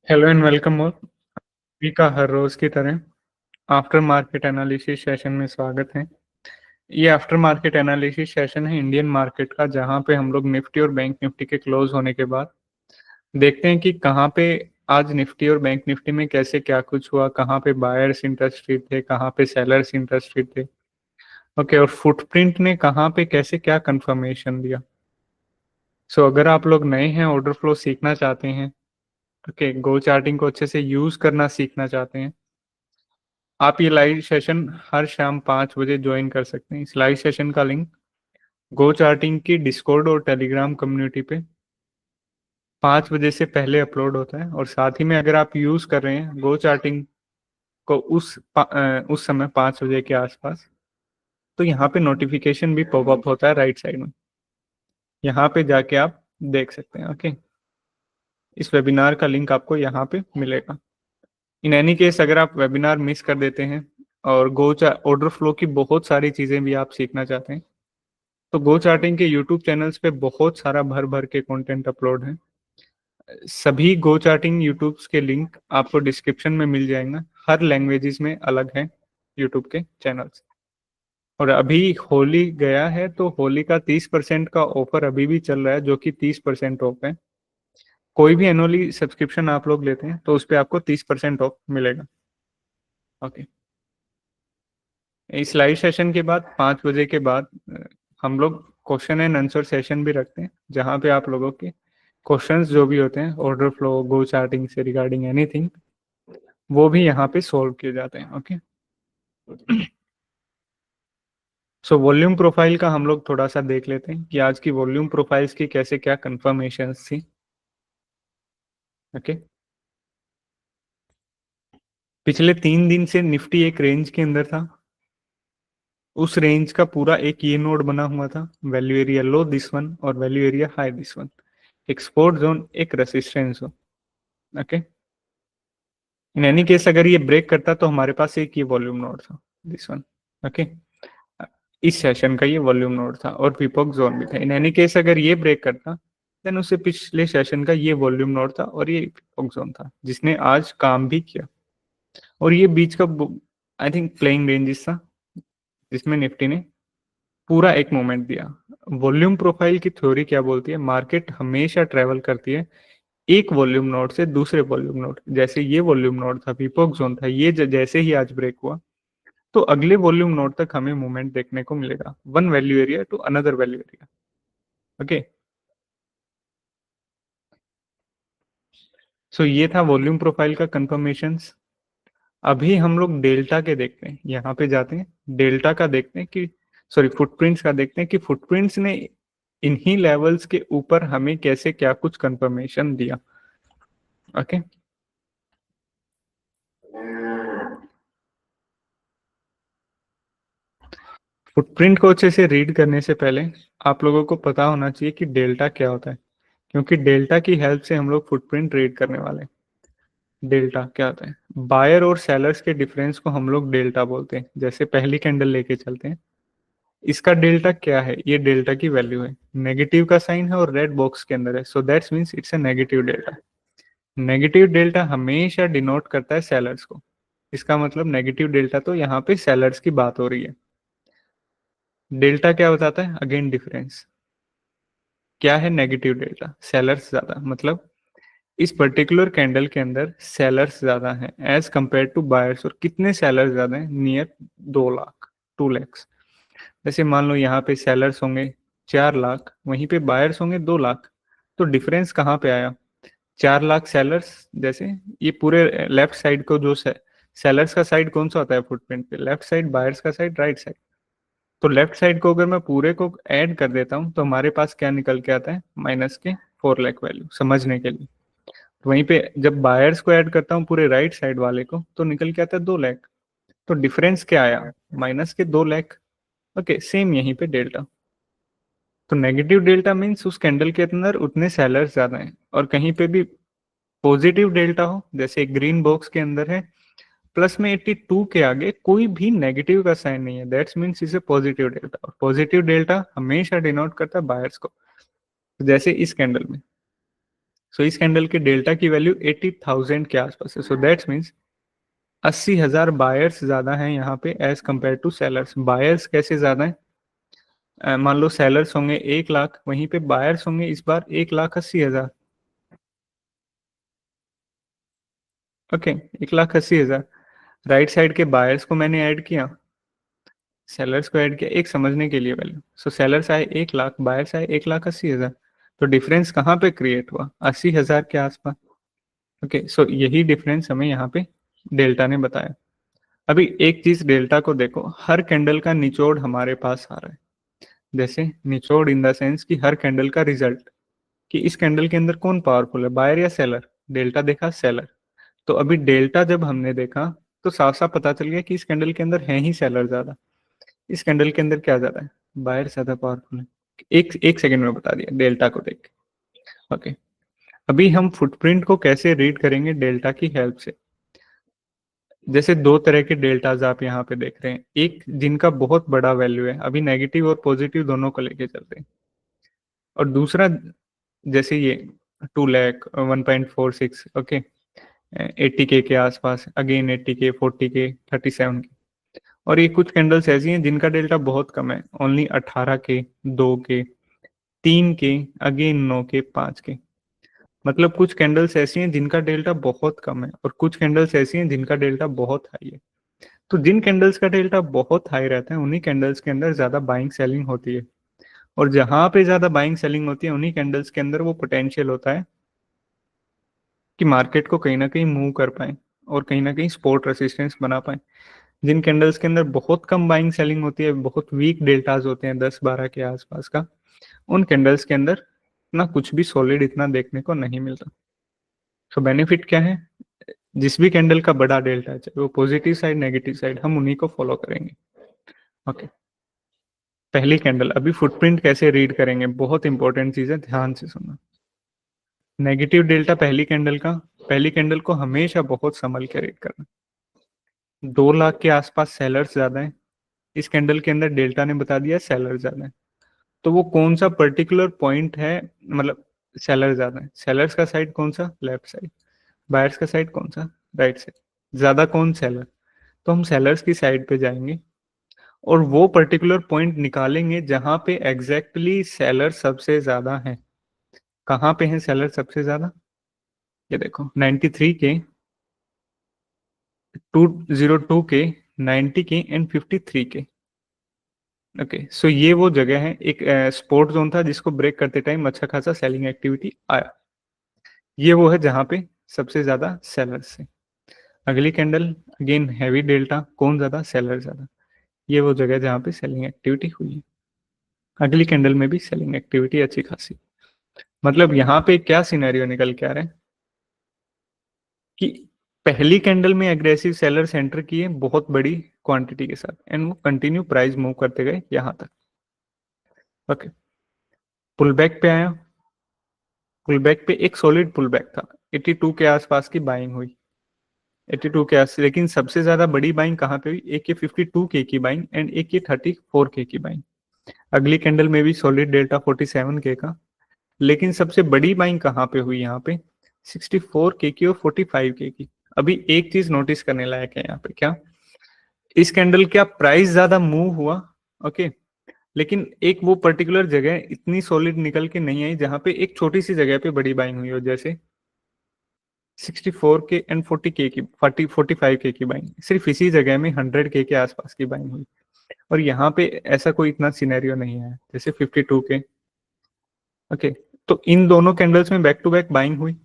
Hello and welcome all. अभी का हर रोज की तरह आफ्टर मार्केट एनालिसिस सेशन में स्वागत है। ये आफ्टर मार्केट एनालिसिस सेशन है इंडियन मार्केट का, जहां पे हम लोग निफ्टी और बैंक निफ्टी के क्लोज होने के बाद देखते हैं कि कहां पे आज निफ्टी और बैंक निफ्टी में कैसे क्या कुछ हुआ, कहां पे बायर्स इंटरेस्टेड थे, कहां पे सेलर्स इंटरेस्टेड थे। ओके, और फुटप्रिंट ने कहां पे कैसे क्या कंफर्मेशन दिया। सो अगर आप लोग नए हैं, ऑर्डर फ्लो सीखना चाहते हैं, ओके, गो चार्टिंग को अच्छे से यूज करना सीखना चाहते हैं, आप ये लाइव सेशन हर शाम 5 बजे ज्वाइन कर सकते हैं। इस लाइव सेशन का लिंक गो चार्टिंग की डिस्कॉर्ड और टेलीग्राम कम्युनिटी पे 5 बजे से पहले अपलोड होता है। और साथ ही में अगर आप यूज कर रहे हैं गो चार्टिंग को उस समय 5 बजे के आसपास, तो यहाँ पे नोटिफिकेशन भी पॉपअप होता है राइट साइड में, यहाँ पे जाके आप देख सकते हैं। ओके, इस वेबिनार का लिंक आपको यहाँ पे मिलेगा। इन एनी केस अगर आप वेबिनार मिस कर देते हैं और ऑर्डर फ्लो की बहुत सारी चीजें भी आप सीखना चाहते हैं, तो गो चार्टिंग के यूट्यूब चैनल्स पे बहुत सारा भर भर के कंटेंट अपलोड है। सभी गो चार्टिंग यूट्यूब के लिंक आपको डिस्क्रिप्शन में मिल जाएगा। हर लैंग्वेजेस में अलग है यूट्यूब के चैनल्स। और अभी होली गया है, तो होली का 30% का ऑफर अभी भी चल रहा है, जो कि 30% ऑफ है। कोई भी एनुअली सब्सक्रिप्शन आप लोग लेते हैं तो उस पर आपको 30% ऑफ मिलेगा। ओके, इस लाइव सेशन के बाद 5 बजे के बाद हम लोग क्वेश्चन एंड आंसर सेशन भी रखते हैं, जहाँ पे आप लोगों के क्वेश्चंस जो भी होते हैं ऑर्डर फ्लो गो चार्टिंग से रिगार्डिंग एनीथिंग, वो भी यहाँ पे सॉल्व किए जाते हैं। ओके, सो वॉल्यूम प्रोफाइल का हम लोग थोड़ा सा देख लेते हैं कि आज की वॉल्यूम प्रोफाइल्स की कैसे क्या कंफर्मेशंस थी। ओके, पिछले 3 दिन से निफ्टी एक रेंज के अंदर था। उस रेंज का पूरा एक ये नोड बना हुआ था, value area low this one और value area high this one, एक सपोर्ट जोन एक रेसिस्टेंस हो। ओके, इन एनी केस अगर ये ब्रेक करता तो हमारे पास एक ये वॉल्यूम नोड था, दिस वन। ओके, इस सेशन का ये वॉल्यूम नोड था और पिपॉक जोन भी था। इन एनी केस अगर ये ब्रेक करता देन उससे पिछले सेशन का ये वॉल्यूम नोड था और ये पिपॉक जोन था, जिसने आज काम भी किया। और ये बीच का आई थिंक प्लेइंग रेंजेस था, जिसमें निफ्टी ने पूरा एक मोमेंट दिया। वॉल्यूम प्रोफाइल की थ्योरी क्या बोलती है, मार्केट हमेशा ट्रेवल करती है एक वॉल्यूम नोड से दूसरे वॉल्यूम नोड। जैसे ये वॉल्यूम नोड था, पिपॉक जोन था, ये जैसे ही आज ब्रेक हुआ तो अगले वॉल्यूम नोड तक हमें मूवमेंट देखने को मिलेगा, one value area to another value area. Okay, so ये था वॉल्यूम प्रोफाइल का कंफर्मेशंस। अभी हम लोग डेल्टा के देखते हैं, यहाँ पे जाते हैं डेल्टा का देखते हैं कि सॉरी फुटप्रिंट्स का देखते हैं कि फुटप्रिंट्स ने इन्हीं लेवल्स के ऊपर हमें कैसे क्या कुछ कंफर्मेशन दिया। ओके, फुटप्रिंट को अच्छे से रीड करने से पहले आप लोगों को पता होना चाहिए कि डेल्टा क्या होता है, क्योंकि डेल्टा की हेल्प से हम लोग फुटप्रिंट रीड करने वाले हैं। डेल्टा क्या होता है, बायर और सेलर्स के डिफरेंस को हम लोग डेल्टा बोलते हैं। जैसे पहली कैंडल लेके चलते हैं, इसका डेल्टा क्या है, ये डेल्टा की वैल्यू है, नेगेटिव का साइन है और रेड बॉक्स के अंदर है, so that's means it's a negative delta. Negative delta हमेशा डिनोट करता है सेलर्स को। इसका मतलब नेगेटिव डेल्टा, तो यहाँ पे सेलर्स की बात हो रही है। डेल्टा क्या बताता है, अगेन डिफरेंस। क्या है नेगेटिव डेल्टा, सेलर्स ज्यादा, मतलब इस पर्टिकुलर कैंडल के अंदर सेलर्स ज्यादा हैं एज कंपेयर टू बायर्स। और कितने सेलर्स ज्यादा हैं, नियर 2 लाख, 2 lakhs। जैसे मान लो यहाँ पे सेलर्स होंगे 4 लाख, वहीं पे बायर्स होंगे 2 लाख, तो डिफरेंस कहाँ पे आया, 4 लाख सेलर्स। जैसे ये पूरे लेफ्ट साइड को जो सेलर्स का साइड कौन सा होता है फुटप्रिंट पे, लेफ्ट साइड, बायर्स का साइड राइट साइड। तो लेफ्ट साइड को अगर मैं पूरे को ऐड कर देता हूँ तो हमारे पास क्या निकल के आता है, माइनस के 4 लाख वैल्यू, समझने के लिए। तो वहीं पे जब बायर्स को ऐड करता हूँ पूरे राइट साइड वाले को, तो निकल के आता है 2 लाख। तो डिफरेंस क्या आया, माइनस के 2 लाख। ओके, सेम यहीं पे डेल्टा। तो नेगेटिव डेल्टा मीन्स उस कैंडल के अंदर उतने सेलर्स ज्यादा हैं। और कहीं पे भी पॉजिटिव डेल्टा हो, जैसे ग्रीन बॉक्स के अंदर है प्लस में 82 के आगे कोई भी नेगेटिव का साइन नहीं है, that's means is a positive delta. और पॉजिटिव डेल्टा हमेशा डिनोट करता है बायर्स को। तो जैसे इस कैंडल में सो इस कैंडल के डेल्टा की वैल्यू 80,000 के आसपास है। सो दैट्स मीन्स 80,000 बायर्स ज्यादा हैं यहाँ पे as compare to sellers. Buyers कैसे ज्यादा है? मान लो सेलर्स होंगे 1 लाख, वहीं पे बायर्स होंगे इस बार 1,80,000। ओके, 1,80,000। राइट साइड के बायर्स को मैंने ऐड किया, सेलर्स को ऐड किया, एक समझने के लिए वैल्यू। सो सेलर्स आए 1 लाख, बायर्स आए 1,80,000। तो डिफरेंस कहाँ पे क्रिएट हुआ? 80,000 के आसपास। ओके, सो यही डिफरेंस हमें यहाँ पे डेल्टा ने बताया। अभी एक चीज डेल्टा को देखो, हर कैंडल का निचोड़ हमारे पास आ रहा है। जैसे निचोड़ इन द सेंस कि हर कैंडल का रिजल्ट, कि इस कैंडल के अंदर कौन पावरफुल है, बायर या सेलर। डेल्टा देखा सेलर, तो अभी डेल्टा जब हमने देखा तो साफ साफ पता चल गया कि इस कैंडल के अंदर है ही सेलर ज्यादा, इस कैंडल के अंदर क्या ज्यादा है, बायर ज्यादा पावरफुल है। एक एक सेकंड में बता दिया डेल्टा को देख। ओके, अभी हम फुटप्रिंट को कैसे रीड करेंगे डेल्टा की हेल्प से। जैसे दो तरह के डेल्टाज आप यहाँ पे देख रहे हैं, एक जिनका बहुत बड़ा वैल्यू है, अभी नेगेटिव और पॉजिटिव दोनों को लेके चलते हैं, और दूसरा जैसे ये 2 लाख 1.46, ओके, 80K के आसपास, अगेन 80K, 40K, 37K। और ये कुछ कैंडल्स ऐसी हैं जिनका डेल्टा बहुत कम है, only 18K, 2K, 3K, again 9K, 5K। मतलब कुछ कैंडल्स ऐसी हैं जिनका डेल्टा बहुत कम है, और कुछ कैंडल्स ऐसी हैं जिनका डेल्टा बहुत हाई है। तो जिन कैंडल्स का डेल्टा बहुत हाई रहता है उन्हीं कैंडल्स के अंदर ज्यादा बाइंग सेलिंग होती है, और जहां पे ज्यादा बाइंग सेलिंग होती है उन्हीं कैंडल्स के अंदर वो पोटेंशियल होता है कि मार्केट को कहीं ना कहीं मूव कर पाए और कहीं ना कहीं सपोर्ट रेसिस्टेंस बना पाए। जिन कैंडल्स के अंदर बहुत कम बाइंग सेलिंग होती है, बहुत वीक डेल्टाज होते हैं 10-12 के आसपास का, उन कैंडल्स के अंदर ना कुछ भी सॉलिड इतना देखने को नहीं मिलता। तो बेनिफिट क्या है? जिस भी कैंडल का बड़ा डेल्टा है, चाहे वो पॉजिटिव साइड नेगेटिव साइड, हम उन्हीं को फॉलो करेंगे। ओके, पहली कैंडल, अभी फुटप्रिंट कैसे रीड करेंगे, बहुत इंपॉर्टेंट चीज है, ध्यान से सुनना। नेगेटिव डेल्टा पहली कैंडल का, पहली कैंडल को हमेशा बहुत संभल के रीड करना। 2 लाख के आसपास सेलर्स ज्यादा है, इस कैंडल के अंदर डेल्टा ने बता दिया सेलर ज्यादा है। तो वो कौन सा पर्टिकुलर पॉइंट है, मतलब सेलर ज्यादा है, सेलर्स का साइड कौन सा, लेफ्ट साइड, बायर्स का साइड कौन सा, राइट साइड, ज्यादा कौन, सेलर। तो हम सेलर्स की साइड पे जाएंगे और वो पर्टिकुलर पॉइंट निकालेंगे जहां पे एग्जैक्टली सेलर सबसे ज्यादा है। कहाँ पे है सेलर सबसे ज्यादा? ये देखो 93K, 202K, 90K and 53K। Okay, so ये वो जगह है, एक स्पोर्ट जोन था जिसको ब्रेक करते टाइम अच्छा खासा सेलिंग एक्टिविटी आया। ये वो है जहां पे सबसे ज्यादा सेलर्स है। अगली कैंडल, अगेन हैवी डेल्टा, कौन ज्यादा, सेलर ज्यादा। ये वो जगह जहां पे सेलिंग एक्टिविटी हुई है। अगली कैंडल में भी सेलिंग एक्टिविटी अच्छी खासी। मतलब यहाँ पे क्या सिनेरियो निकल के आ रहा है कि पहली कैंडल में एग्रेसिव सेलर्स एंटर किए बहुत बड़ी क्वांटिटी के साथ, एंड वो कंटिन्यू प्राइस मूव करते गए यहां तक। ओके, पुल बैक पे आया, पुल बैक पे एक सॉलिड पुल बैक था, 82 के आसपास की बाइंग हुई, 82 के आसपास। लेकिन सबसे ज्यादा बड़ी बाइंग कहाँ पे हुई? एक ये 52K की बाइंग एंड एक ये 34K की बाइंग। अगली कैंडल में भी सॉलिड डेल्टा 47K का, लेकिन सबसे बड़ी बाइंग कहाँ पे हुई? यहाँ पे 64K की और 45K की। अभी एक चीज नोटिस करने लायक है यहाँ पे, क्या इस कैंडल क्या प्राइस ज्यादा मूव हुआ, ओके, लेकिन एक वो पर्टिकुलर जगह इतनी सॉलिड निकल के नहीं आई जहां पे एक छोटी सी जगह पे बड़ी बाइंग हुई हो, जैसे 64K एंड 40K की, 45K की बाइंग सिर्फ इसी जगह में 100K के आसपास की बाइंग हुई। और यहाँ पे ऐसा कोई इतना सिनेरियो नहीं है जैसे 52K। ओके, तो इन दोनों कैंडल्स में बैक टू बैक बाइंग हुई,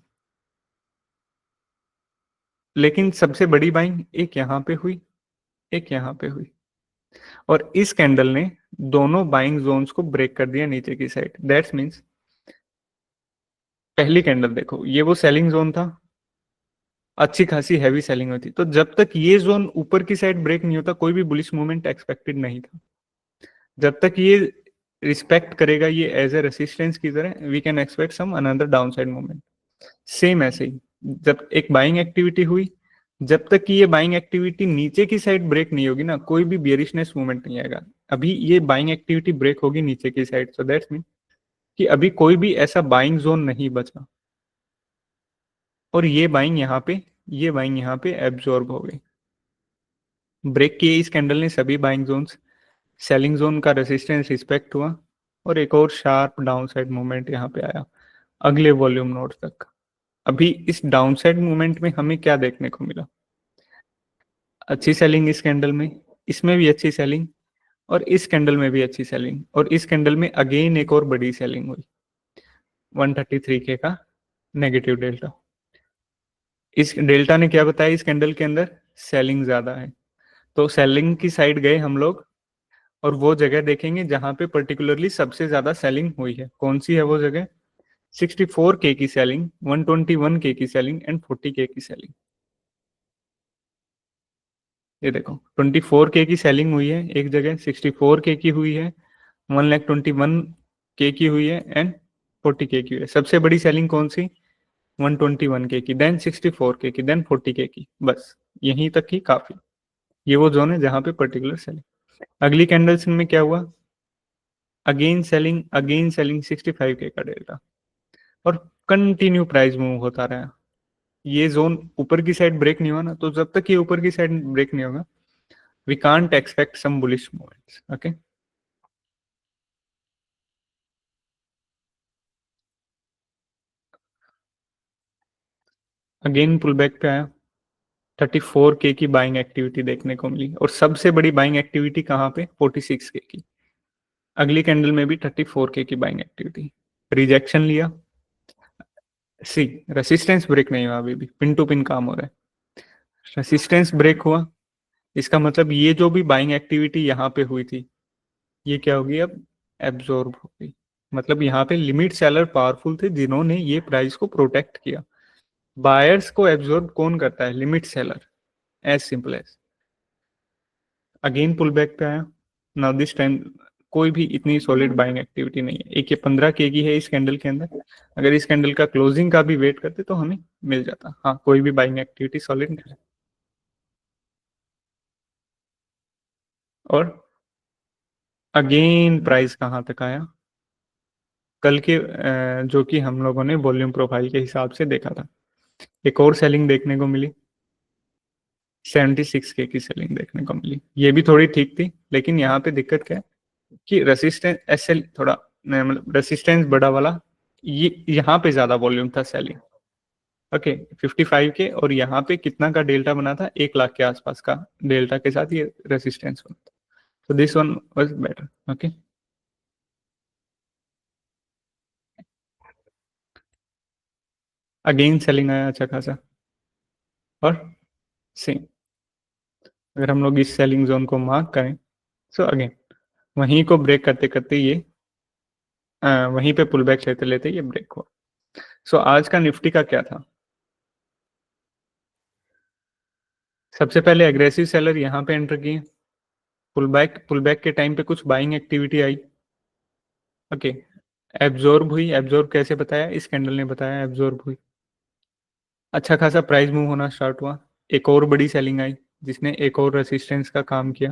लेकिन सबसे बड़ी बाइंग एक यहाँ पे हुई, एक यहाँ पे हुई, और इस कैंडल ने दोनों बाइंग जोन्स को ब्रेक कर दिया नीचे की साइड। दैट्स मीन्स पहली कैंडल देखो, ये वो सेलिंग जोन था, अच्छी खासी हैवी सेलिंग हुई थी। तो जब तक ये जोन ऊपर की साइड ब्रेक नहीं होता कोई भी बुलिश मूवमेंट एक्सपेक्टेड नहीं था। जब तक ये रिस्पेक्ट करेगा ये एज ए रेसिस्टेंस की तरह, we can expect some another downside movement. Same ऐसे ही जब एक बाइंग एक्टिविटी हुई, जब तक कि ये बाइंग एक्टिविटी नीचे की साइड ब्रेक नहीं होगी ना, कोई भी बियरिशनेस मूवमेंट नहीं आएगा। अभी ये बाइंग एक्टिविटी ब्रेक होगी नीचे की साइड, सो दैट्स मीन कि अभी कोई भी ऐसा बाइंग जोन नहीं बचा। और ये बाइंग यहाँ पे एब्जॉर्ब हो गई। ब्रेक किए इस कैंडल ने सभी बाइंग जोन्स, सेलिंग जोन का रेसिस्टेंस रिस्पेक्ट हुआ और एक और शार्प डाउनसाइड मूवमेंट यहाँ पे आया अगले वॉल्यूम नोड तक। अभी इस डाउनसाइड मूवमेंट में हमें क्या देखने को मिला? अच्छी सेलिंग इस कैंडल में, इसमें भी अच्छी सेलिंग, और इस कैंडल में भी अच्छी सेलिंग, और इस कैंडल में अगेन एक और बड़ी सेलिंग हुई 133 के का नेगेटिव डेल्टा। इस डेल्टा ने क्या बताया? इस कैंडल के अंदर सेलिंग ज्यादा है, तो सेलिंग की साइड गए हम लोग और वो जगह देखेंगे जहां पे पर्टिकुलरली सबसे ज्यादा सेलिंग हुई है। कौन सी है वो जगह? 64 के की सेलिंग, 121 के की सेलिंग एंड 40 के की सेलिंग। ये देखो 24 के की सेलिंग हुई है एक जगह, 64 के की हुई है, 121 के की हुई है एंड 40 के की हुई है। सबसे बड़ी सेलिंग कौन सी? 121 के की, देन 64 के की, देन 40 के की। बस यहीं तक ही काफी। ये वो जोन है जहां पे पर्टिकुलर सेलिंग। अगली कैंडल्स में क्या हुआ? अगेन सेलिंग 65 के का डेल्टा, और कंटिन्यू प्राइस मूव होता रहा। ये जोन ऊपर की साइड ब्रेक नहीं हुआ ना, तो जब तक ये ऊपर की साइड ब्रेक नहीं होगा we can't expect some bullish movements. Okay, again pull back पे आया, 34 के की बाइंग एक्टिविटी देखने को मिली, और सबसे बड़ी बाइंग एक्टिविटी कहाँ पे? 46 के की। अगली कैंडल में भी 34 के की बाइंग एक्टिविटी, रिजेक्शन लिया। सी, रेसिस्टेंस ब्रेक नहीं हुआ, अभी भी पिन टू पिन काम हो रहा है। रेसिस्टेंस ब्रेक हुआ, इसका मतलब ये जो भी बाइंग एक्टिविटी यहाँ पे हुई थी ये क्या होगी? अब एब्जॉर्ब हो गई। मतलब यहाँ पे लिमिट सेलर पावरफुल थे जिन्होंने ये प्राइस को प्रोटेक्ट किया। बायर्स को एब्जॉर्ब कौन करता है? Limit seller, as simple as. Again pull back पे आया, नाउ दिस टाइम कोई भी इतनी सॉलिड बाइंग एक्टिविटी नहीं है। एक ये 15 के की है इस कैंडल के अंदर, अगर इस कैंडल का क्लोजिंग का भी वेट करते तो हमें मिल जाता। हाँ, कोई भी बाइंग एक्टिविटी सॉलिड नहीं है। और अगेन प्राइस कहाँ तक आया? कल के जो कि हम लोगों ने वॉल्यूम प्रोफाइल के हिसाब से देखा था, एक और सेलिंग देखने को मिली, 76 के की सेलिंग देखने को मिली। ये भी थोड़ी ठीक थी, लेकिन यहाँ पे दिक्कत क्या है कि रेसिस्टेंस एसएल थोड़ा मतलब रेसिस्टेंस बड़ा वाला, ये यहाँ पे ज्यादा वॉल्यूम था सेलिंग। ओके, 55 के, और यहाँ पे कितना का डेल्टा बना था? 1 लाख के आसपास का डेल्टा के साथ ये रेसिस्टेंस बना था। तो this one was better. Okay, again selling आया अच्छा खासा, और सेम अगर हम लोग इस सेलिंग जोन को मार्क करें, सो अगेन वहीं को ब्रेक करते करते ये वहीं पे पुल बैक लेते लेते ये ब्रेक हुआ। सो आज का निफ्टी का क्या था? सबसे पहले एग्रेसिव सेलर यहाँ पे एंटर किए, पुल बैक के टाइम पे कुछ बाइंग एक्टिविटी आई। ओके, एब्जॉर्ब हुई। एब्जॉर्ब कैसे बताया? इस कैंडल ने बताया एब्जॉर्ब हुई। अच्छा खासा प्राइस मूव होना स्टार्ट हुआ, एक और बड़ी सेलिंग आई जिसने एक और रेसिस्टेंस का काम किया।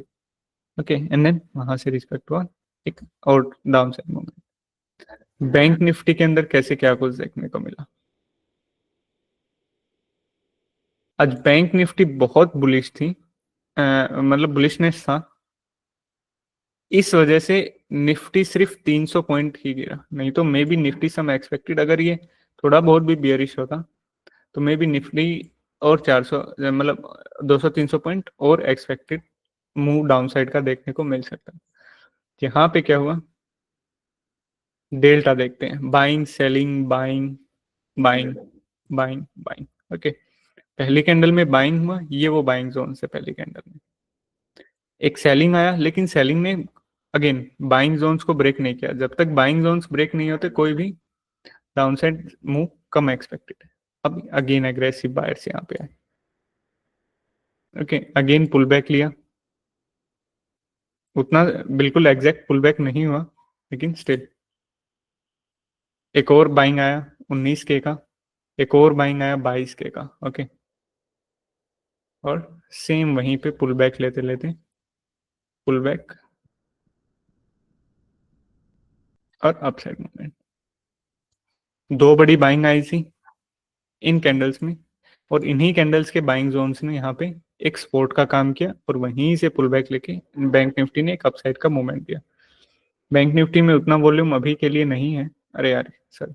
ओके, एंड देन वहां से रिस्पेक्ट हुआ एक और down side movement. Bank Nifty के अंदर कैसे क्या कुछ देखने को मिला? आज बैंक निफ्टी बहुत बुलिश थी, मतलब बुलिशनेस था। इस वजह से निफ्टी सिर्फ 300 पॉइंट ही गिरा, नहीं तो maybe Nifty some expected, अगर ये थोड़ा बहुत भी बियरिश होता तो मे बी निफ्टी और 400 मतलब 200-300 पॉइंट और एक्सपेक्टेड मूव डाउन साइड का देखने को मिल सकता। यहाँ पे क्या हुआ? डेल्टा देखते हैं, buying selling buying buying buying buying. Okay, पहली कैंडल में बाइंग हुआ, ये वो बाइंग जोन से पहली कैंडल में एक सेलिंग आया, लेकिन सेलिंग ने अगेन बाइंग जोन्स को ब्रेक नहीं किया। जब तक बाइंग जोन्स ब्रेक नहीं होते कोई भी डाउनसाइड मूव कम एक्सपेक्टेड है। अब अगेन एग्रेसिव बायर्स यहाँ पे आए। ओके, अगेन पुल बैक लिया, उतना बिल्कुल एग्जैक्ट पुल बैक नहीं हुआ, लेकिन स्टिल एक और बाइंग आया 19 के का, एक और बाइंग आया 22 के का। ओके, और सेम वहीं पे पुल बैक लेते लेते पुल बैक और अपसाइड मूवमेंट। दो बड़ी बाइंग आई थी, इन कैंडल्स में, और इन्हीं कैंडल्स के बाइंग जोन्स ने यहाँ पे एक सपोर्ट का काम किया और वहीं से पुल बैक लेके बैंक निफ्टी ने एक अपसाइड का मूवमेंट दिया। बैंक निफ्टी में उतना वॉल्यूम अभी के लिए नहीं है। अरे यार सर,